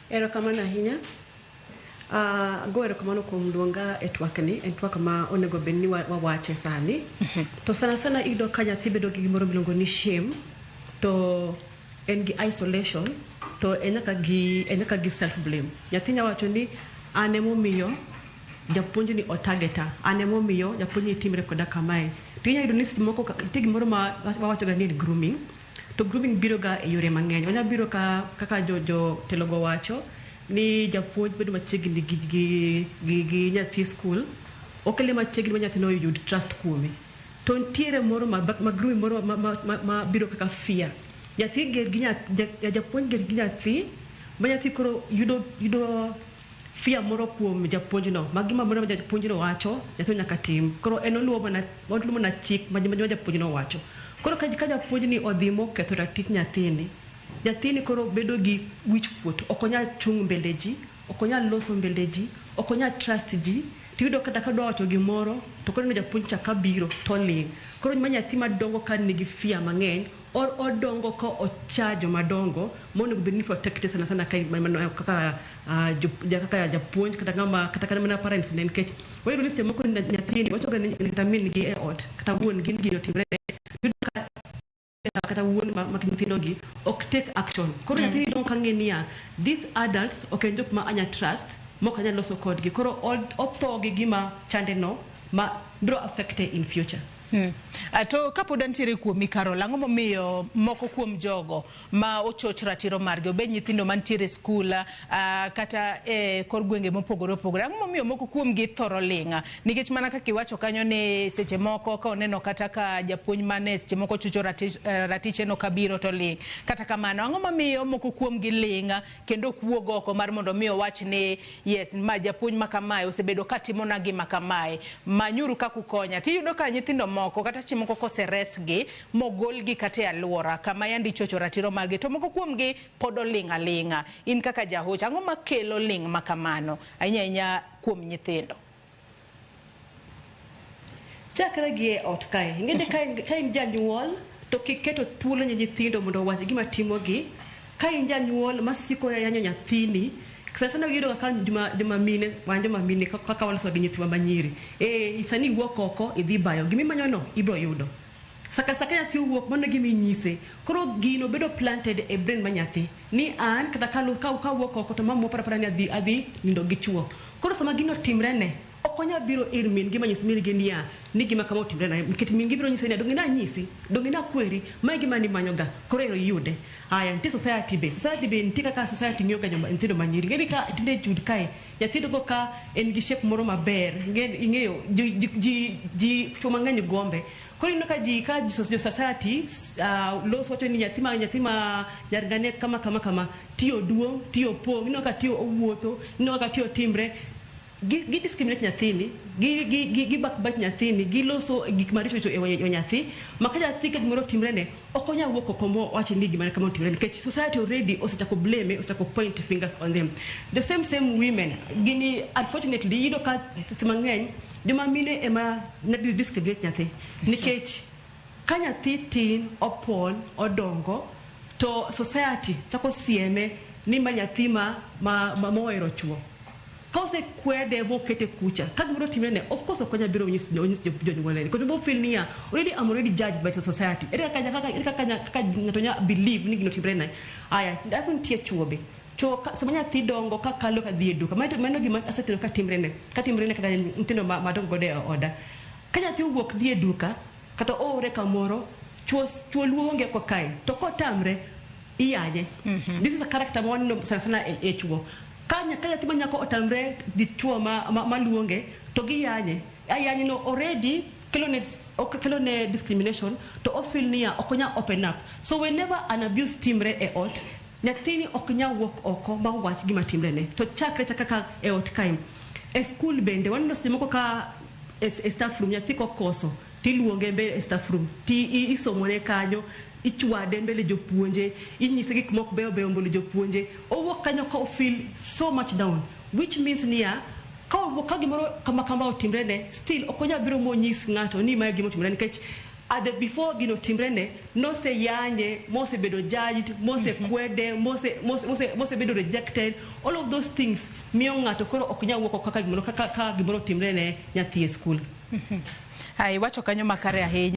Erokamano ahinya. Go erokamano kuom luonga e twak ma onego bed ni wawache sani. To sana iyudo ka nyathi bedo gi gimoro miluongo ni shame, to en gi isolation, to enaka gi self blame. Nyathi nyawacho ni an emomiyo japuonj ni otageta, an emomiyo japuonj ni timre koda kamae. To inyalo yudo ni seche moko nitie gimoro ma wawacho ga ni grooming. To grooming biro ga e yore mang'eny. Onya biro kaka jo telogo wacho ni japuonj bedo machiegni gi nyathi skul, okele machiegni ma nyathi no yud trust kuome. To ntiere moro ma grooming moro ma biro kaka fear. Nyathi ger gi japuonj ger gi nyathi, ma nyathi koro yudo fear moro kuom japuonj no. Magi moro ma japuonj no wacho, nyathi nyaka tim. Koro en oluwo mana chik ma japuonj no wacho. Koro ka japuonj ni odhi moketho ratich nyathini koro bedo gi wich kuot, ok onyal chung mbele ji, ok onyal loso mbele ji, ok onyal trust ji. Tiyudo kata ka dwa wacho gimoro to koro japuonj cha kabiro to ling. Koro ma nyathi madongo ka nigi fear mang'eny, odongo ka ochajo madongo monego bed ni protected sana kaka japuonj kata mana parents ne, nikech wayudo ni seche moko nyathini wacho ga ni min gi e ot kata wuon gi gino timre kata wuon ma nyithindo gi ok take action. Koro nyathini dong ka ng'e these adults ok en jok ma anya trust, mok anya loso kodgi. Koro otho gi gima chande no ma biro affected in future. To kapod antiere kuomi Carol, ang'o momiyo moko kuom jogo ma ochoch ratiro margi, obed nyithindo mantiere skul kata kor gwenge mopogore opogore, ang'o momiyo moko kuom gi thoro ling'a? Nikech mana kaka iwacho kanyo ni seche moko ka oneno kata ka japuonj mane seche moko chucho ratiche no kabiro to ling'. Kata kamano, ang'o momiyo moko kuom gi ling'a kendo kuog oko mar mondo mi owach ni yes, ma japuonj ma kamae osebedo ka timona gima kamae, manyuru kaka ukonya. Tiyudo ka nyithindo moko kata seche moko koseresgi mogolgi kata e alwora kama yandi chocho ratiro margi, to moko kuom gi pod oling'a ling'a. In kaka jahoch, ang'o makelo ling' ma kamano ahinya kuom nyithindo? Chakre gi e ot kae, ing'e ka in janyuol to kiketo thuolo ne nyithindo mondo owach gima timogi. Ka in janyuol masiko yanyo nyathini, sana yudo ka joma mine kaka waloso gi nyithiwa manyiri, sani wuok oko idhi bayo gimi manyo no ibro yudo saka nyathi wuok mondo gimi nyise. Koro gino bedo planted e brain ma nyathi ni an kata ka wuok oko to mama para ni adhi nindo gi chuo. Koro sama gino timre ne okonya biro ir min gima nyisi min genia ni gima kama otimre na, nikech min gibiro nyisi ni dongina nyisi dongina kweri mai gima ni manyoga. Koro ero yude aya nti society be nti kaka society ng'iyo ga joma nyithindo manyiri. Ngeni ka tinde jud kae nyathindo go ka en gi shape moro maber, ing'eyo ji chuma ng'eny gombe. Koro ino ka society loso wacho ni nyathi ma nyargane kama tiyo duong, tiyo pong, ino ka tiyo owuotho, ino ka tiyo timbre, gi discriminate nyathini, gi back nyathini, gi loso gik maricho e nyathi. Maka nyathi ke gimoro timre ne okonya wuok oko mo wacho ni gima kama timre, nikech society already osechako blame, osechako point fingers on them. The same women gini unfortunately yido ka mang'eny joma mine ema ne discriminate nyathi, nikech ka nyathi tin opon odongo to society chako sieme ni ma nyathi ma mohero chuo. Kause kwede mokete kucha ka gimoro timre ne, of course okonya biro nyis jonyuol ne, because people feel near I'm already judged by the society. Kaka ngatonya believe ni gino timre ne aya ndafun tie chuobe cho sama nyathi dongo ka kalo ka dhi eduka mano gima asetero ka timre ne kaka nyithindo madongo gode oda. Ka nyathi wuok dhi eduka kata ore kamoro chuo luonge ko kae to kotamre iyaje. This is a character one sana e chuo. Kanya nyathi manyako otamre di chuo ma luonge to gi yanye no already kelo ne discrimination to ofil niya okonya open up. So whenever an abuse timre e ot, nyathini okonya walk oko ma wach gima timre ne to chakre kaka e ot kaim e school bende wano simoko ka staff room nyathi kokoso tiluonge mbele staff room ti isomone kanyo ichwade mbele jopuonje, inyise gik moko beyo mbele jopuonje, owuok kanyo ka feel so much down, which means niya ka gimoro kama otimre ne still okonya biro mo nyis ng'ato ni ma gimo timre, nikech before gino timrene no se yanye mose bedo judged mose kwede mose bedo rejected, all of those things miyo ngato koro okunya woko kaka gimoro timrene nyathi e school. Ai wacho kanyo makare ahinya.